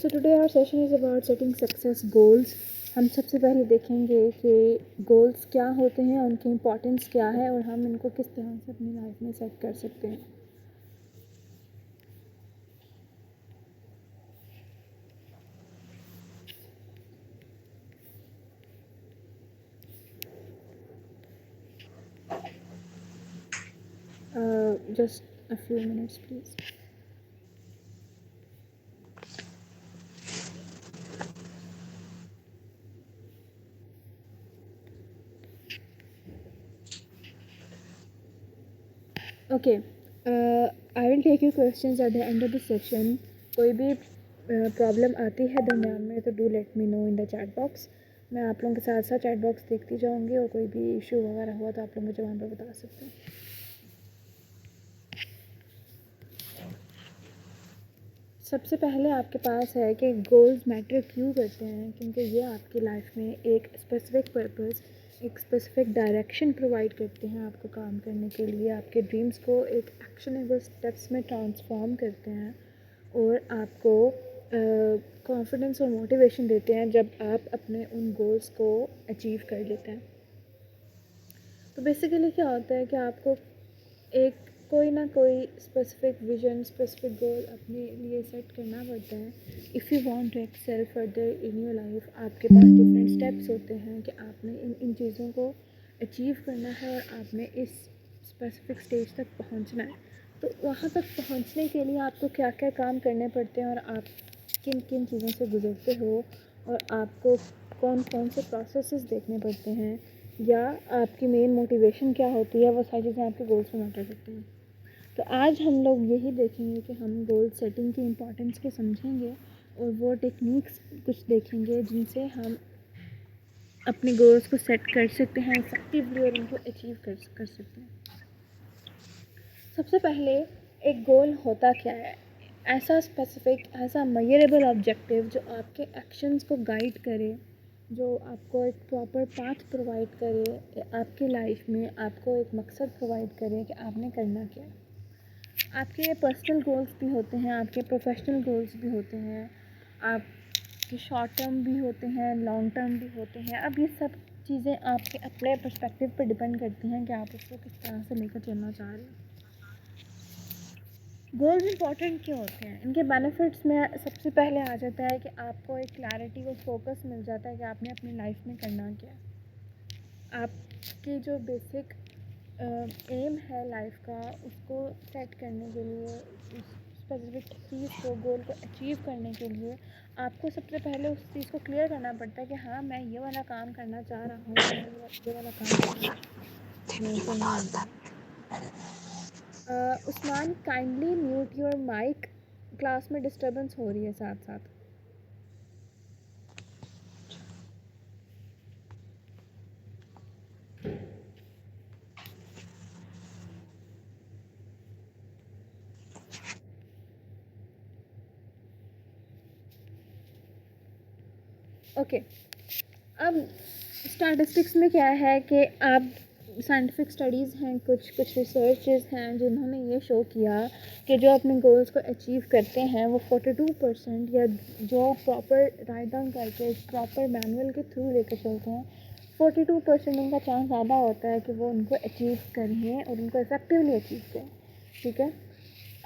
So today our session is about setting success goals. हम सबसे पहले देखेंगे कि गोल्स क्या होते हैं, उनकी इम्पोर्टेंस क्या है और हम इनको किस तरह से अपनी लाइफ में सेट कर सकते हैं. Just a few minutes, please. Okay, I will take your questions at the end of the session. कोई भी प्रॉब्लम आती है दरम्यान में तो do let me know in the chat box. मैं आप लोगों के साथ साथ चैट बॉक्स देखती जाऊँगी और कोई भी इशू वगैरह हुआ तो आप लोग मुझे वहाँ पर बता सकते हैं. सबसे पहले आपके पास है कि गोल्स मैटर क्यों करते हैं, क्योंकि ये आपकी लाइफ में एक स्पेसिफिक पर्पस, एक स्पेसिफिक डायरेक्शन प्रोवाइड करते हैं आपको काम करने के लिए. आपके ड्रीम्स को एक एक्शनेबल स्टेप्स में ट्रांसफॉर्म करते हैं और आपको कॉन्फिडेंस और मोटिवेशन देते हैं जब आप अपने उन गोल्स को अचीव कर लेते हैं. तो बेसिकली क्या होता है कि आपको एक कोई ना कोई स्पेसिफिक विजन, स्पेसिफिक गोल अपने लिए सेट करना पड़ता है. If you want to excel further in your life, आपके पास डिफरेंट स्टेप्स होते हैं कि आपने इन चीज़ों को अचीव करना है और आपने इस स्पेसिफिक स्टेज तक पहुंचना है. तो वहाँ तक पहुंचने के लिए आपको क्या क्या काम करने पड़ते हैं और आप किन किन चीज़ों से गुजरते हो और आपको कौन कौन से प्रोसेसेस देखने पड़ते हैं या आपकी मेन मोटिवेशन क्या होती है, वो सारी चीज़ें आपके गोल्स में मैटर करती हैं. तो आज हम लोग यही देखेंगे कि हम गोल सेटिंग की इम्पोर्टेंस को समझेंगे और वो टेक्निक्स कुछ देखेंगे जिनसे हम अपने गोल्स को सेट कर सकते हैं इफेक्टिवली और उनको अचीव कर सकते हैं. सबसे पहले एक गोल होता क्या है? ऐसा स्पेसिफिक, ऐसा मेजरेबल ऑब्जेक्टिव जो आपके एक्शंस को गाइड करे, जो आपको एक प्रॉपर पाथ प्रोवाइड करे आपकी लाइफ में, आपको एक मकसद प्रोवाइड करे कि आपने करना क्या है. आपके पर्सनल गोल्स भी होते हैं, आपके प्रोफेशनल गोल्स भी होते हैं, आपके शॉर्ट टर्म भी होते हैं, लॉन्ग टर्म भी होते हैं. अब ये सब चीज़ें आपके अपने पर्सपेक्टिव पर डिपेंड करती हैं कि आप उसको किस तरह से लेकर चलना चाह रहे हैं. गोल्स इंपॉर्टेंट क्यों होते हैं? इनके बेनिफिट्स में सबसे पहले आ जाता है कि आपको एक क्लैरिटी और फोकस मिल जाता है कि आपने अपनी लाइफ में करना क्या है. आपकी जो बेसिक एम है लाइफ का, उसको सेट करने के लिए, उस स्पेसिफिक चीज़ को, गोल को अचीव करने के लिए आपको सबसे पहले उस चीज़ को क्लियर करना पड़ता है कि हाँ, मैं ये वाला काम करना चाह रहा हूँ, ये वाला काम करना है. Usman, kindly mute your mic, class में डिस्टर्बेंस हो रही है साथ साथ. ओके, अब स्टैटिस्टिक्स में क्या है कि आप साइंटिफिक स्टडीज़ हैं, कुछ रिसर्चेस हैं जिन्होंने ये शो किया कि जो अपने गोल्स को अचीव करते हैं वो 42%, या जो प्रॉपर राइट डाउन करके प्रॉपर मैनुअल के थ्रू लेकर चलते हैं, 42% उनका चांस ज़्यादा होता है कि वो उनको अचीव करें और उनको इफेक्टिवली अचीव करें. ठीक है,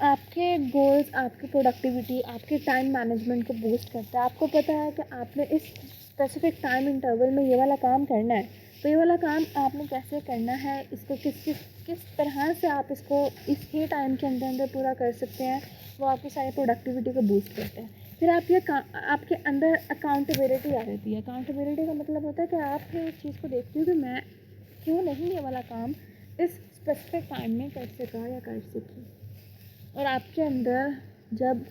आपके गोल्स आपकी प्रोडक्टिविटी, आपके टाइम मैनेजमेंट को बूस्ट करता है. आपको पता है कि आपने इस स्पेसिफिक टाइम इंटरवल में ये वाला काम करना है, तो ये वाला काम आपने कैसे करना है, इसको किस तरह से आप इसको इस ही टाइम के अंदर पूरा कर सकते हैं, वो आपकी सारी प्रोडक्टिविटी को बूस्ट करते हैं. फिर आपके अंदर अकाउंटेबिलिटी आ जाती है. अकाउंटेबिलिटी का मतलब होता है कि आप इस चीज़ को देखते हो कि मैं क्यों नहीं ये वाला काम इस स्पेसिफिक टाइम में कर सका या कर सकी. और आपके अंदर जब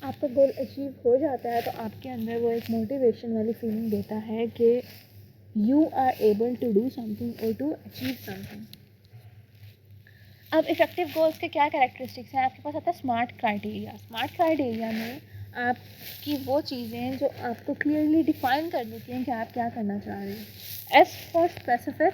आपका गोल अचीव हो जाता है तो आपके अंदर वो एक मोटिवेशन वाली फीलिंग देता है कि you are able to do something और टू अचीव समथिंग. अब इफेक्टिव गोल्स के क्या कैरेक्टरिस्टिक्स हैं? आपके पास आता है स्मार्ट क्राइटेरिया. स्मार्ट क्राइटेरिया में आपकी वो चीज़ें जो आपको क्लियरली डिफाइन कर देती हैं कि आप क्या करना चाह रहे हैं. S for specific.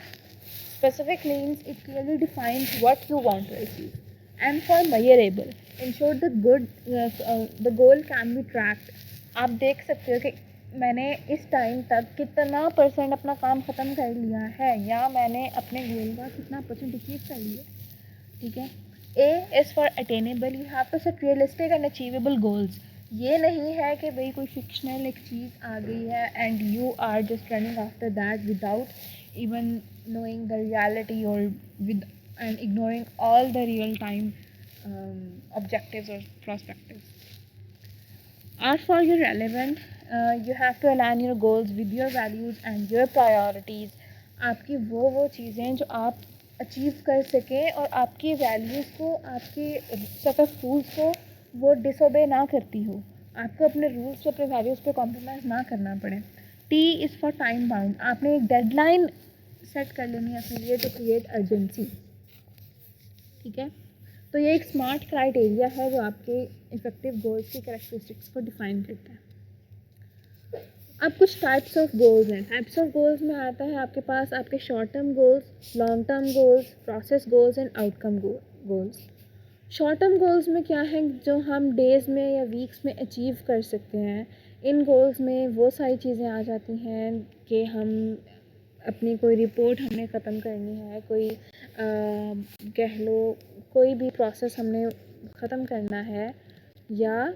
Specific means it clearly defines what you want to achieve. and for measurable. Ensure the goal can be tracked. आप देख सकते हो कि मैंने इस टाइम तक कितना परसेंट अपना काम ख़त्म कर लिया है, या मैंने अपने गोल का कितना परसेंट अचीव कर लिया, ठीक है. A is for attainable. You have to set realistic and achievable goals. ये नहीं है कि भाई कोई फिक्शनल एक चीज़ आ गई है and you are just running after that without even knowing the reality, or with and ignoring all the real time objectives or perspectives. As for your relevant, you have to align your goals with your values and your priorities. आपकी वो चीज़ें जो आप achieve कर सकें और आपकी values को, आपके सेट ऑफ रूल्स को वो डिसोबे ना करती हो. आपको अपने रूल्स पे, अपने वैल्यूज़ पे कॉम्प्रोमाइज़ ना करना पड़े. T is for time bound. आपने एक डेडलाइन सेट कर लेनी है अपने लिए टू क्रिएट अर्जेंसी, ठीक है. तो ये एक स्मार्ट क्राइटेरिया है जो आपके इफेक्टिव गोल्स की कैरेक्टरिस्टिक्स को डिफाइन करता है. अब कुछ टाइप्स ऑफ गोल्स हैं. टाइप्स ऑफ गोल्स में आता है आपके पास आपके short term goals, long term goals, process goals and outcome goals. Short term goals में क्या है, जो हम डेज़ में या वीक्स में अचीव कर सकते हैं. इन गोल्स में वो सारी चीज़ें आ जाती हैं कि हम अपनी कोई रिपोर्ट हमने ख़त्म करनी है, कोई कह लो कोई भी प्रोसेस हमने ख़त्म करना है, या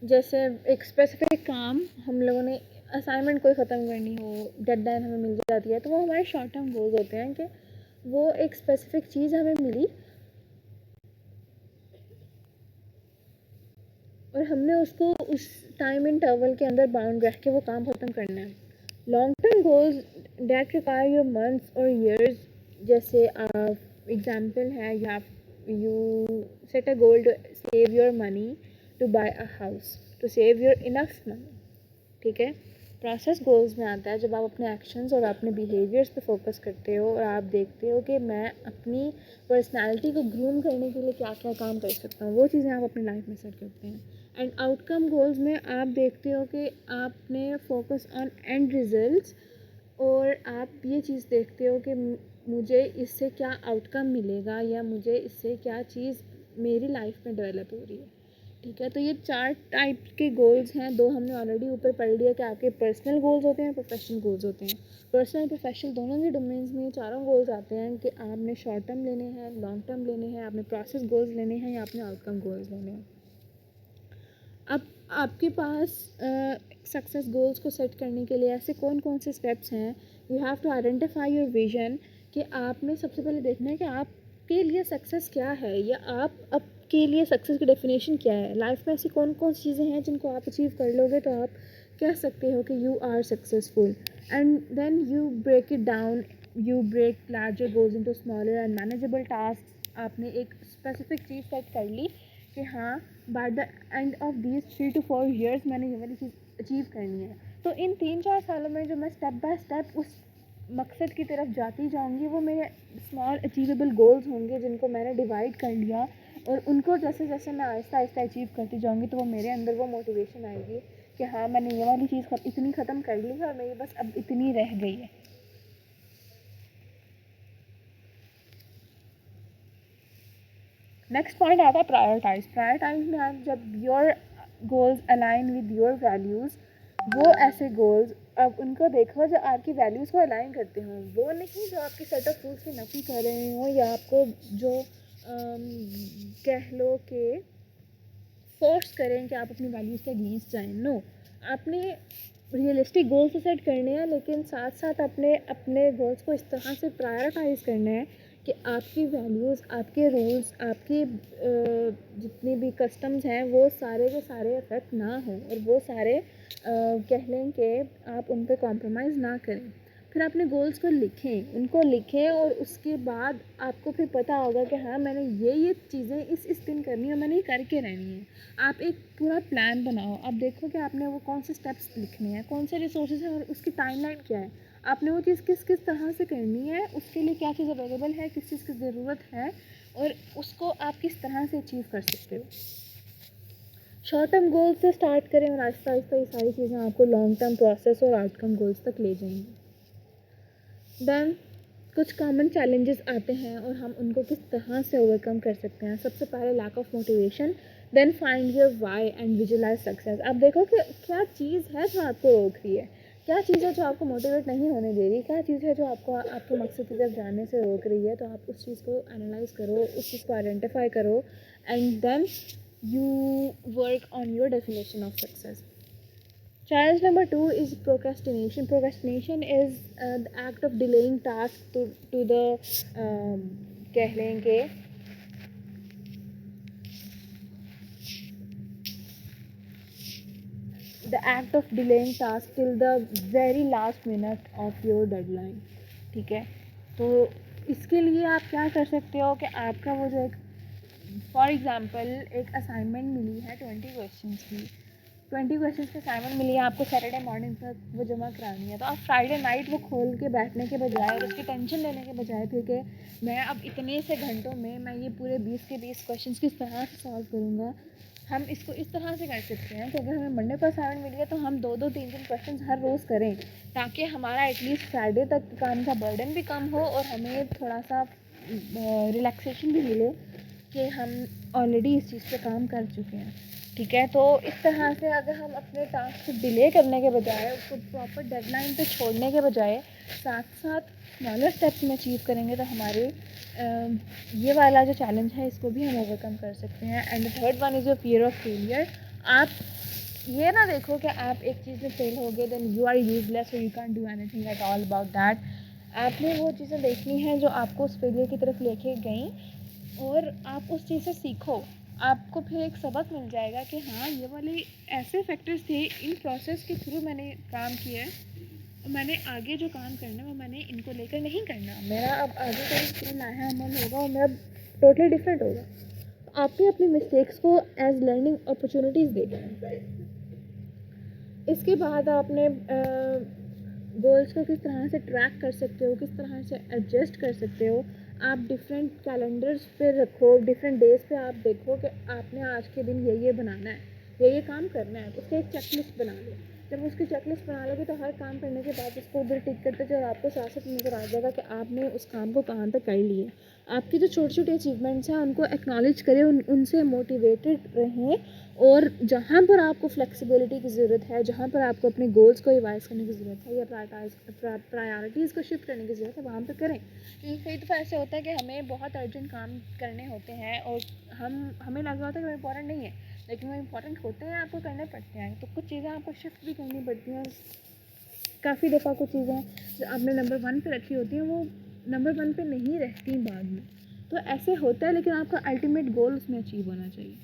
जैसे एक स्पेसिफिक काम हम लोगों ने असाइनमेंट कोई ख़त्म करनी हो, डेडलाइन हमें मिल जाती है, तो वो हमारे शॉर्ट टर्म गोल्स होते हैं कि वो एक स्पेसिफिक चीज़ हमें मिली और हमने उसको उस टाइम इंटरवल के अंदर बाउंड रख के वो काम ख़त्म करना है. Long term goals that require your months और ईयर्स. जैसे एग्जांपल है, you set a goal to save your money to buy a house, to save your enough money, ठीक है. प्रोसेस गोल्स में आता है जब आप अपने एक्शंस और अपने बिहेवियर्स पे फोकस करते हो और आप देखते हो कि मैं अपनी पर्सनालिटी को ग्रूम करने के लिए क्या क्या काम कर सकता हूँ, वो चीज़ें आप अपनी लाइफ में सेट करते हैं. एंड आउटकम गोल्स में आप देखते हो कि आपने फोकस ऑन एंड रिजल्ट्स, और आप ये चीज़ देखते हो कि मुझे इससे क्या आउटकम मिलेगा, या मुझे इससे क्या चीज़ मेरी लाइफ में डेवलप हो रही है, ठीक है. तो ये 4 टाइप के गोल्स हैं. 2 हमने ऑलरेडी ऊपर पढ़ लिया कि आपके पर्सनल गोल्स होते हैं, प्रोफेशनल गोल्स होते हैं. पर्सनल प्रोफेशनल दोनों के डोमेन्स में चारों गोल्स आते हैं कि आपने शॉर्ट टर्म लेने हैं, लॉन्ग टर्म लेने हैं, आपने प्रोसेस गोल्स लेने हैं, या आपने आउटकम गोल्स लेने हैं. अब आपके पास सक्सेस गोल्स को सेट करने के लिए ऐसे कौन कौन से स्टेप्स हैं. You have to identify your vision, कि आपने सबसे पहले देखना है कि आपके लिए सक्सेस क्या है, या आप के लिए सक्सेस की डेफिनेशन क्या है. लाइफ में ऐसी कौन कौन सी चीज़ें हैं जिनको आप अचीव कर लोगे तो आप कह सकते हो कि you are successful. And then you break it down, you break larger goals into smaller and manageable task. आपने एक स्पेसिफिक चीज़ सेट कर ली कि हाँ, by the end of these 3 to 4 years मैंने ये वाली चीज़ अचीव करनी है. तो इन 3-4 सालों में जो मैं स्टेप बाय स्टेप उस मकसद की तरफ जाती जाऊंगी, वो मेरे स्मॉल अचीवेबल गोल्स होंगे जिनको मैंने डिवाइड कर लिया, और उनको जैसे जैसे मैं आहिस्ता आहिस्ता अचीव करती जाऊंगी तो वो मेरे अंदर वो मोटिवेशन आएगी कि हाँ, मैंने ये वाली चीज़ इतनी ख़त्म कर ली है और मेरी बस अब इतनी रह गई है. नेक्स्ट पॉइंट आता है प्रायोरिटाइज. प्रायोरिटाइज में आप जब your goals align with your values, वो ऐसे गोल्स अब उनको देखो जो आपकी वैल्यूज़ को अलाइन करते हों, वो नहीं जो आपके सेट ऑफ रूल्स की नफ़ी कर रहे हों, या आपको जो कह लो कि फोर्स करें कि आप अपनी वैल्यूज़ के अगेंस्ट जाएं. नो, आपने रियलिस्टिक गोल्स तो सेट करने हैं, लेकिन साथ साथ अपने गोल्स को इस तरह से प्रायोरिटाइज़ करना है कि आपकी वैल्यूज़, आपके रूल्स, आपके जितने भी कस्टम्स हैं वो सारे के सारे अफेक्ट ना हों, और वो सारे कह लें कि आप उन पर कॉम्प्रोमाइज़ ना करें. फिर अपने गोल्स को उनको लिखें, और उसके बाद आपको फिर पता होगा कि हाँ, मैंने ये चीज़ें इस दिन करनी है और मैंने ये करके रहनी है. आप एक पूरा प्लान बनाओ. आप देखो कि आपने वो कौन से स्टेप्स लिखने हैं, कौन से रिसोर्सेज हैं, और उसकी टाइमलाइन क्या है. आपने वो चीज़ किस तरह से करनी है, उसके लिए क्या चीज़ अवेलेबल है, किस चीज़ की ज़रूरत है, और उसको आप किस तरह से अचीव कर सकते हो. शॉर्ट टर्म गोल्स से स्टार्ट करें और आहिस्ता आहिस्ता ये सारी चीज़ें आपको लॉन्ग टर्म प्रोसेस और आउटकम गोल्स तक ले जाएंगी. देन कुछ कॉमन चैलेंजेस आते हैं और हम उनको किस तरह से ओवरकम कर सकते हैं। सबसे पहले lack of motivation, then find your why and visualise success. आप देखो कि क्या चीज़ है जो आपको रोक रही है, क्या चीज़ है जो आपको मोटिवेट नहीं होने दे रही, क्या चीज़ है जो आपको आपके मकसद की तरफ जाने से रोक रही है। तो आप उस चीज़ को एनालाइज करो, उस चीज़ को आइडेंटिफाई करो and then you work on your definition of success. Challenge number 2 is procrastination. Procrastination is the act of delaying task to the कह लेंगे the act of delaying task till the very last minute of your deadline. ठीक है, तो इसके लिए आप क्या कर सकते हो कि आपका वो जो एक फॉर एग्ज़ाम्पल एक असाइनमेंट मिली है 20 क्वेश्चंस की, 20 क्वेश्चंस की असाइनमेंट मिली है आपको सैटरडे मॉर्निंग तक वो जमा करानी है। तो आप फ्राइडे नाइट वो खोल के बैठने के बजाय और उसकी टेंशन लेने के बजाय फिर कि मैं अब इतने से घंटों में मैं ये पूरे 20 के 20 क्वेश्चंस किस तरह से सॉल्व करूँगा, हम इसको इस तरह से कर सकते हैं कि अगर हमें मंडे को असाइनमेंट मिली है तो हम 2-2 3-3 क्वेश्चंस हर रोज़ करें, ताकि हमारा एटलीस्ट फ्राइडे तक काम का बर्डन भी कम हो और हमें थोड़ा सा रिलैक्सेशन भी मिले कि हम ऑलरेडी इस चीज़ पे काम कर चुके हैं। ठीक है, तो इस तरह से अगर हम अपने टास्क को डिले करने के बजाय, उसको प्रॉपर डेडलाइन पे छोड़ने के बजाय साथ साथ स्मॉलर स्टेप्स में अचीव करेंगे तो हमारे ये वाला जो चैलेंज है इसको भी हम ओवरकम कर सकते हैं। And the third one is your fear of failure. आप ये ना देखो कि आप एक चीज़ में फेल हो गए देन यू आर यूजलेस और you can do anything at all about that. आपने वो चीज़ें देखनी हैं जो आपको उस फेलियर की तरफ लेके गई और आप उस चीज़ से सीखो। आपको फिर एक सबक मिल जाएगा कि हाँ ये वाले ऐसे फैक्टर्स थे, इन प्रोसेस के थ्रू मैंने काम किया है और मैंने आगे जो काम करना है वो मैंने इनको लेकर नहीं करना, मेरा अब आगे का जो नया अमल होगा वो मेरा टोटली डिफरेंट होगा। आपने अपनी मिस्टेक्स को एज लर्निंग अपॉर्चुनिटीज़ देखना है। इसके बाद आपने गोल्स को किस तरह से ट्रैक कर सकते हो, किस तरह से एडजस्ट कर सकते हो। आप डिफरेंट कैलेंडर्स पे रखो, डिफरेंट डेज़ पे आप देखो कि आपने आज के दिन ये बनाना है, ये काम करना है, उसका एक चेकलिस्ट बना लो। जब उसकी चेकलिस्ट बना लोगे तो हर काम करने के बाद उसको उधर टिक करते जाओ, आपको साथ साथ नज़र आ जाएगा कि आपने उस काम को कहाँ तक कर लिया। आपकी जो छोटे छोटे अचीवमेंट्स हैं उनको एक्नॉलेज करें, उनसे मोटिवेटेड रहें और जहाँ पर आपको फ्लेक्सिबिलिटी की ज़रूरत है, जहाँ पर आपको अपने गोल्स को रिवाइज करने की ज़रूरत है या प्रायोरिटीज़ को शिफ्ट करने की ज़रूरत है वहाँ पर करें। क्योंकि कई दफ़ा ऐसे होता है कि हमें बहुत अर्जेंट काम करने होते हैं और हमें लग रहा होता है कि वो इम्पोर्टेंट नहीं है, लेकिन वो इम्पोर्टेंट होते हैं, आपको करने पड़ते हैं। तो कुछ चीज़ें आपको शिफ्ट भी करनी पड़ती हैं। काफ़ी दफ़ा कुछ चीज़ें जो आपने नंबर 1 पे रखी होती हैं वो नंबर 1 पे नहीं रहती बाद में, तो ऐसे होता है, लेकिन आपका अल्टीमेट गोल उसमें अचीव होना चाहिए।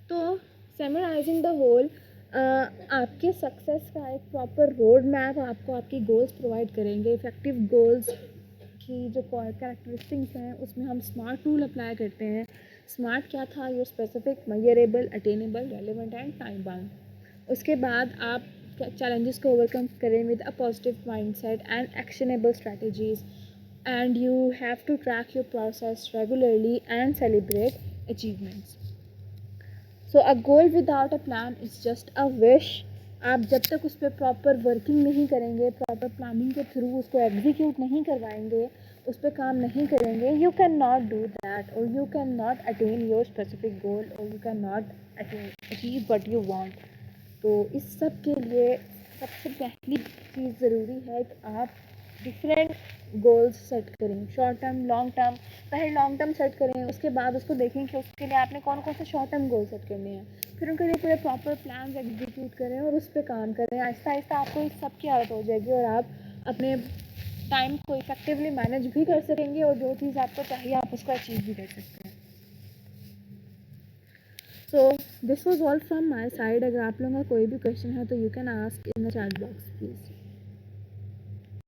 तो समराइजिंग द होल, आपके सक्सेस का एक प्रॉपर रोड मैप आपको आपकी गोल्स प्रोवाइड करेंगे। इफ़ेक्टिव गोल्स की जो कैरेक्टरिस्टिक्स हैं उसमें हम स्मार्ट रूल अप्लाई करते हैं। स्मार्ट क्या था? Your specific, measurable, attainable, relevant and time bound. उसके बाद आप चैलेंजेस को ओवरकम करें with a positive mindset and actionable strategies, and you have to track your process regularly and celebrate achievements. So a goal without a plan is just a wish. आप जब तक उस पर प्रॉपर वर्किंग नहीं करेंगे, proper planning के through उसको execute नहीं करवाएंगे, उस पर काम नहीं करेंगे, you can not do that और you can not attain your specific goal और you can not achieve what you want. तो इस सब के लिए सबसे पहली चीज़ ज़रूरी है कि आप डिफरेंट गोल्स सेट करें, शॉर्ट टर्म, लॉन्ग टर्म। पहले लॉन्ग टर्म सेट करें, उसके बाद उसको देखें कि उसके लिए आपने कौन कौन से शॉर्ट टर्म गोल सेट करने हैं, फिर उनके लिए पूरे प्रॉपर प्लान एग्जीक्यूट करें और उस पर काम करें। आहिस्ता आहिस्ता आपको इस सब की आदत हो जाएगी और आप अपने टाइम को इफेक्टिवली मैनेज भी कर सकेंगे और जो चीज़ आपको चाहिए आप उसको अचीव भी कर सकते हैं। So this was all from my side. अगर आप लोगों का कोई भी क्वेश्चन है तो you can ask in the chat box please.